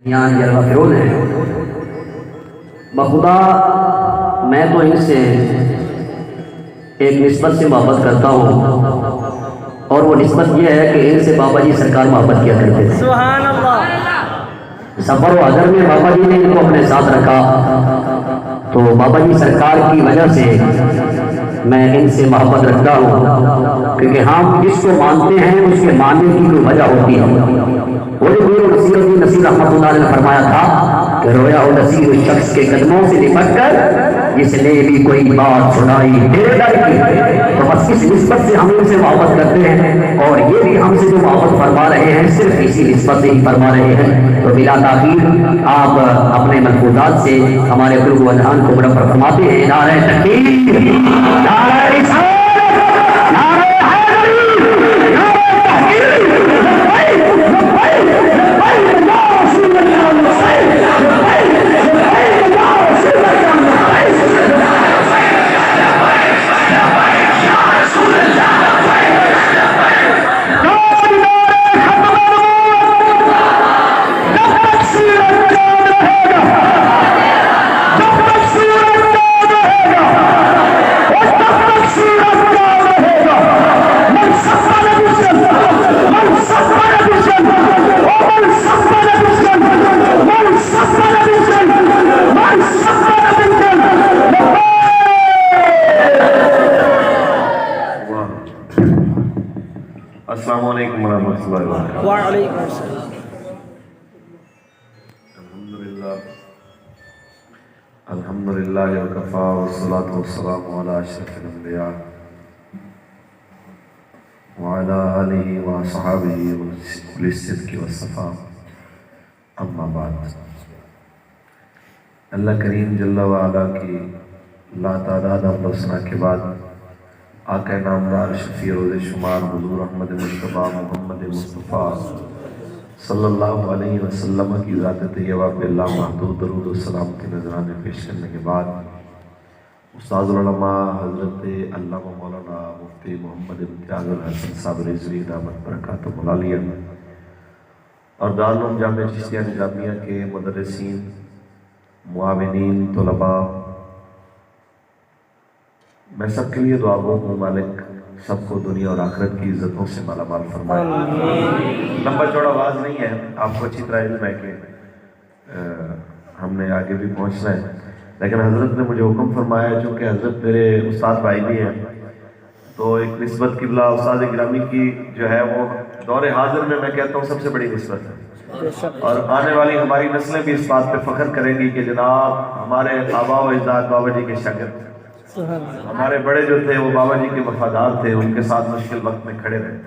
یہاں جلوہ فروز ہیں بخدا میں تو ان سے ایک نسبت سے محبت کرتا ہوں اور وہ نسبت یہ ہے کہ ان سے بابا جی سرکار محبت کیا کرتے تھے. سبحان اللہ. سفر و حضر میں بابا جی نے ان کو اپنے ساتھ رکھا تو بابا جی سرکار کی وجہ سے میں ان سے محبت رکھتا ہوں کیونکہ ہم جس کو مانتے ہیں اس کے ماننے کی کوئی وجہ ہوتی ہے. وہ جو نصیر رحمۃ اللہ علیہ نے فرمایا تھا کہ رویا ہو نصیر اس شخص کے قدموں سے لپٹ کر جس نے بھی کوئی بات سنائی میرے در کی. تو بس اس نسبت سے ہم ان سے محبت کرتے ہیں اور یہ بھی ہم سے جو محبت فرما رہے ہیں صرف اسی نسبت سے ہی فرما رہے ہیں. تو بلا تاخیر آپ اپنے ملفوظات سے ہمارے قلوب و اذہان کو منور فرماتے ہیں. نعرہ تکبیر، نعرہ رسالت، نعرہ حیدری، نعرہ تحقیق. السلام علیکم ورحمۃ اللہ وبرکاتہ. وعلیکم السلام. الحمدللہ وکفا والصلاۃ والسلام علی اشرف الانبیاء وعلی آلہ وصحابہ اولي الصدق والصفاء. اما بعد، اللہ کریم جل وعلا کی لا تعداد حمد و ثنا کے بعد آقا نامدار شفیع روز شمار حضور احمد مصطفیٰ محمد مصطفیٰ صلی اللہ علیہ وسلم کی ذات طیبہ پہ لامحدود درود و سلام کے نذرانے پیش کرنے کے بعد استاد العلماء حضرت علامہ مولانا مفتی محمد امتیاز الحسن صاحب رضوی دامت برکاتہ العالیہ اور دارالعلوم جامعہ چشتیہ نظامیہ کے مدرسین، معاونین، طلباء، میں سب کے لیے دعا گو ہوں مالک سب کو دنیا اور آخرت کی عزتوں سے مالا مال فرمائے. لمبا چوڑا آواز نہیں ہے، آپ کو اچھی طرح علم ہے کہ ہم نے آگے بھی پہنچنا ہے، لیکن حضرت نے مجھے حکم فرمایا ہے چونکہ حضرت میرے استاد بھائی بھی ہیں تو ایک نسبت قبلہ استاد گرامی کی جو ہے وہ دور حاضر میں کہتا ہوں سب سے بڑی نسبت ہے اور آنے والی ہماری نسلیں بھی اس بات پہ فخر کریں گی کہ جناب ہمارے آبا و اجداد بابا جی کے شاگرد، ہمارے بڑے جو تھے وہ بابا جی کے وفادار تھے، ان کے ساتھ مشکل وقت میں کھڑے رہے.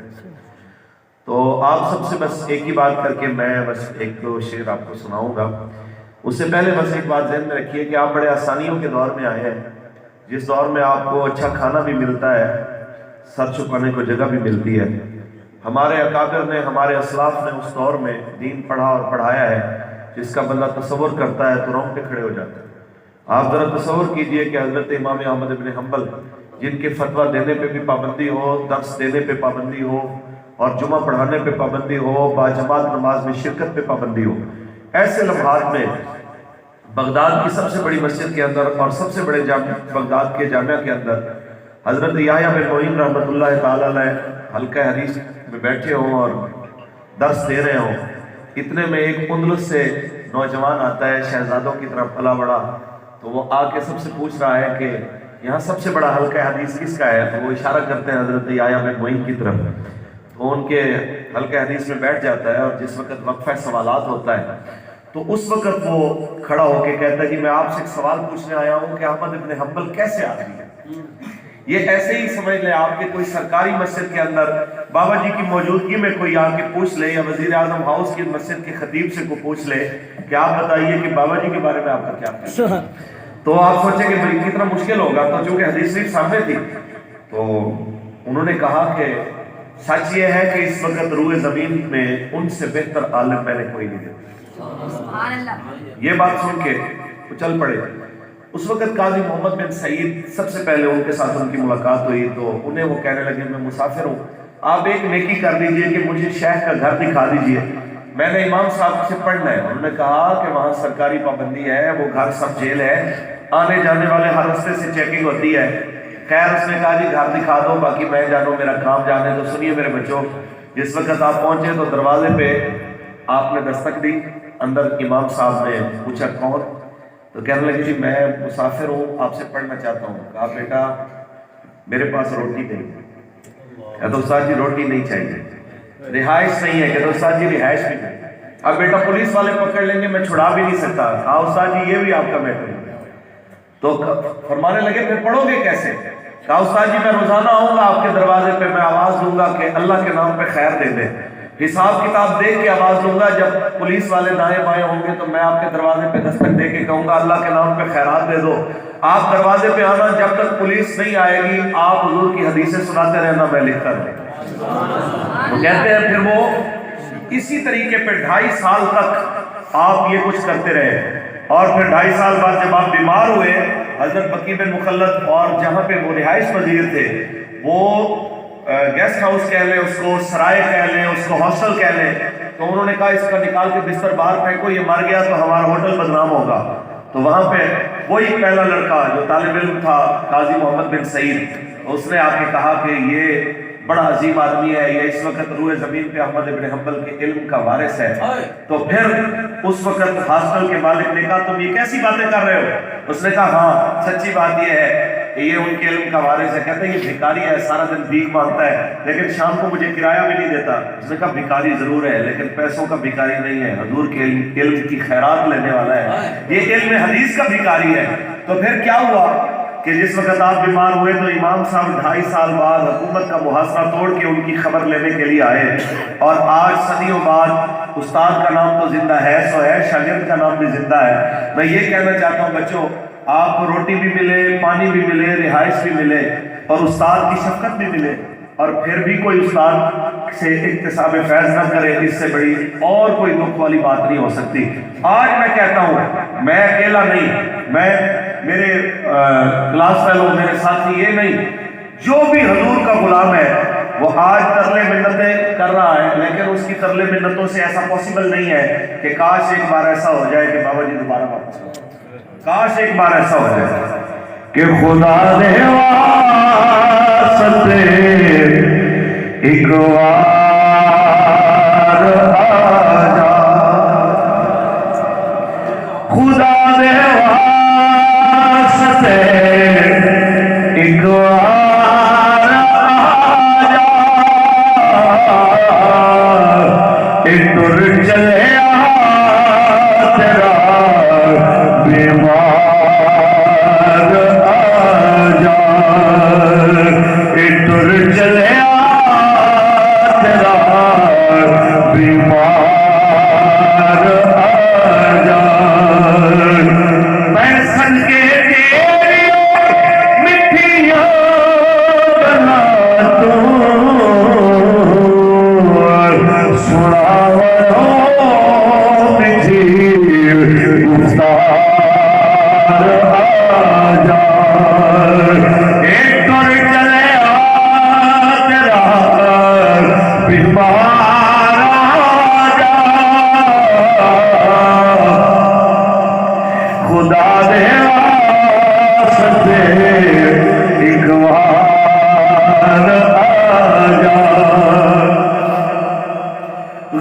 تو آپ سب سے بس ایک ہی بات کر کے میں بس ایک دو شعر آپ کو سناؤں گا. اس سے پہلے بس ایک بات ذہن میں رکھیے کہ آپ بڑے آسانیوں کے دور میں آئے ہیں، جس دور میں آپ کو اچھا کھانا بھی ملتا ہے، سر چھپانے کو جگہ بھی ملتی ہے. ہمارے اکابر نے، ہمارے اسلاف نے اس دور میں دین پڑھا اور پڑھایا ہے جس کا بندہ تصور کرتا ہے تو رونگٹے کھڑے ہو جاتے ہیں. آپ ذرا تصور کیجئے کہ حضرت امام احمد بن حنبل جن کے فتویٰ دینے پہ بھی پابندی ہو، درس دینے پہ پابندی ہو اور جمعہ پڑھانے پہ پابندی ہو، باجماعت نماز میں شرکت پہ پابندی ہو، ایسے لمحات میں بغداد کی سب سے بڑی مسجد کے اندر اور سب سے بڑے بغداد کے جامعہ کے اندر حضرت یحییٰ بن معین رحمۃ اللہ تعالی علیہ حلقہ حدیث میں بیٹھے ہوں اور درس دے رہے ہوں. اتنے میں ایک اندلس سے نوجوان آتا ہے شہزادوں کی طرف پلا بڑا، تو وہ آ کے سب سے پوچھ رہا ہے کہ یہاں سب سے بڑا حلقہ حدیث کس کا ہے؟ تو وہ اشارہ کرتے ہیں حضرت یحییٰ بن معین کی طرف. تو ان کے حلقہ حدیث میں بیٹھ جاتا ہے اور جس وقت وقفہ سوالات ہوتا ہے تو اس وقت وہ کھڑا ہو کے کہتا ہے کہ میں آپ سے ایک سوال پوچھنے آیا ہوں کہ احمد بن حنبل کیسے آدمی ہے؟ یہ ایسے ہی سمجھ لیں آپ کے کوئی سرکاری مسجد کے اندر بابا جی کی موجودگی میں کوئی آ کے پوچھ لے یا وزیر اعظم ہاؤس کی مسجد کے خطیب سے کو پوچھ لے کہ آپ بتائیے کہ بابا جی کے بارے میں آپ کا کیا خیال ہے، تو آپ سوچیں کہ بھائی کتنا مشکل ہوگا. تو چونکہ حدیث شریف سامنے تھی تو انہوں نے کہا کہ سچ یہ ہے کہ اس وقت روئے زمین میں ان سے بہتر عالم میں نے کوئی نہیں دیکھا. یہ بات سن کے وہ چل پڑے. اس وقت قاضی محمد بن سعید سب سے پہلے ان کے ساتھ ان کی ملاقات ہوئی تو انہیں وہ کہنے لگے میں مسافر ہوں، آپ ایک نیکی کر دیجئے کہ مجھے شیخ کا گھر دکھا دیجئے. میں نے امام صاحب سے پڑھنا ہے. انہوں نے کہا کہ وہاں سرکاری پابندی ہے, وہ گھر سب جیل ہے, آنے جانے والے ہر راستے سے چیکنگ ہوتی ہے. خیر اس نے کہا جی گھر دکھا دو, باقی میں جانوں, میرا کام جانے دو. سنیے میرے بچوں, جس وقت آپ پہنچے تو دروازے پہ آپ نے دستک دی. اندر امام صاحب نے پوچھا کون؟ تو کہنے لگے جی میں مسافر ہوں, آپ سے پڑھنا چاہتا ہوں. کہا بیٹا میرے پاس روٹی نہیں. کہا تو استاد جی روٹی نہیں چاہیے, رہائش نہیں ہے. کہ تو استاد جی رہائش بھی نہیں. اب بیٹا پولیس والے پکڑ لیں گے, میں چھڑا بھی نہیں سکتا. کہا استاد جی یہ بھی آپ کا میٹر ہے. تو فرمانے لگے پھر پڑھو گے کیسے؟ کہا استاد جی میں روزانہ آؤں گا آپ کے دروازے پہ, میں آواز دوں گا کہ اللہ کے نام پہ خیر دے دیں. حساب کتاب دیکھ کے آواز دوں گا. جب پولیس والے دائیں بائیں ہوں گے تو میں آپ کے دروازے پہ دستک دے کے کہوں گا اللہ کے نام پہ خیرات دے دو. آپ دروازے پہ آنا, جب تک پولیس نہیں آئے گی آپ حضور کی حدیثیں سناتے رہنا, میں لکھ کر دوں. تو کہتے ہیں پھر وہ اسی طریقے پہ 2.5 سال تک آپ یہ کچھ کرتے رہے. اور پھر 2.5 سال بعد جب آپ بیمار ہوئے, حضرت بقی بن مخلد اور جہاں پہ وہ رہائش پذیر تھے, وہ گیسٹ ہاؤس کہہ لیں اس کو, سرائے کہہ لیں اس کو, ہاسٹل کہہ لیں, تو انہوں نے کہا اس کا نکال کے بستر باہر پھینکو, یہ مر گیا تو ہمارا ہوٹل بدنام ہوگا. تو وہاں پہ وہی پہلا لڑکا جو طالب علم تھا, قاضی محمد بن سعید, اس نے آ کے کہا کہ یہ بڑا عظیم آدمی ہے, یہ اس وقت روح زمین پہ احمد بن حنبل کے علم کا وارث ہے. تو پھر اس وقت ہاسٹل کے مالک نے کہا تم یہ کیسی باتیں کر رہے ہو؟ اس نے کہا ہاں سچی بات یہ ہے کہ یہ ان کے علم کا وارث ہے. کہتے ہیں یہ بھکاری ہے, سارا دن بھیک مانگتا ہے, لیکن شام کو مجھے کرایہ بھی نہیں دیتا. اس نے کہا بھکاری ضرور ہے لیکن پیسوں کا بھکاری نہیں ہے, حضور کے علم کی خیرات لینے والا ہے, یہ علم حدیث کا بھکاری ہے. تو پھر کیا ہوا کہ جس وقت آپ بیمار ہوئے تو امام صاحب 2.5 سال بعد حکومت کا محاصرہ توڑ کے ان کی خبر لینے کے لیے آئے. اور آج صدیوں بعد استاد کا نام تو زندہ ہے, سو ہے, شاگرد کا نام بھی زندہ ہے. میں یہ کہنا چاہتا ہوں بچوں, آپ کو روٹی بھی ملے, پانی بھی ملے, رہائش بھی ملے, اور استاد کی شفقت بھی ملے, اور پھر بھی کوئی استاد سے اکتساب فیض نہ کرے, اس سے بڑی اور کوئی دکھ والی بات نہیں ہو سکتی. آج میں کہتا ہوں, میں اکیلا نہیں, میں میرے کلاس فیلو, میرے ساتھی, یہ نہیں, جو بھی حضور کا غلام ہے وہ آج ترلے منتیں کر رہا ہے, لیکن اس کی ترلے منتوں سے ایسا پاسبل نہیں ہے کہ کاش ایک بار ایسا ہو جائے کہ بابا جی دوبارہ واپس ہو. کاش ایک بار ایسا ہو جائے کہ خدا دے واسطے ایک بار آ جا, خدا دے واسطے ایک بار آ جا, ایک ٹر چلے تیرا بیمار آ جا, ایک ٹر چلے تیرا بیمار آ جا. میں سن کے تیری مٹھیاں بنا دوں, سنا مٹھی گفتار آ جا, ایک ٹر چلے تیرا بیمار آ جا, خدا دے واسطے ایک بار آ جا.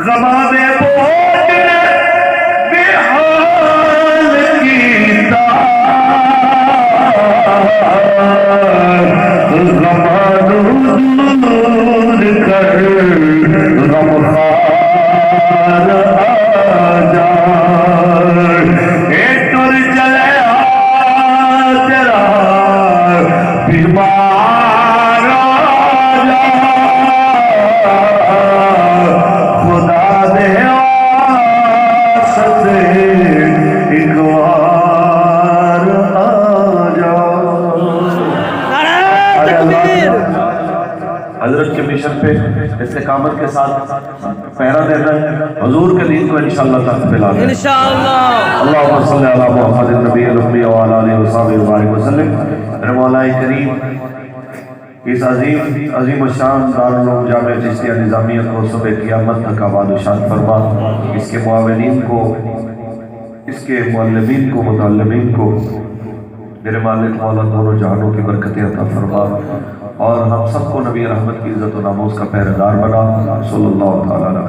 غماں دے بوجھ بے حال کیتا, غماں دور کر غمخوار آ جا, ایک ٹر چلے تیرا بیمار آ جا, خدا دے واسطے ایک بار آ جا. حضرت کے مشن پہ استقامت کے ساتھ پہرا دینا ہے, حضور کے دین کو انشاءاللہ تک پھیلانا ہے انشاءاللہ. اللہم صلی علی محمد النبی الامی وعلی آلہ وصحبہ وبارک وسلم. میرے مولا کریم اس عظیم و شان دارالعلوم جامعہ چشتیہ نظامیہ کو صبح قیامت تک آباد و شاد فرما، اس کے معاونین کو، اس کے معلمین کو، متعلمین کو میرے مالک مولا دونوں جہانوں کی برکتیں عطا فرما، اور ہم سب کو نبی رحمت کی عزت و ناموس کا پہرے دار بنا۔ صلی اللہ تعالیٰ علیہ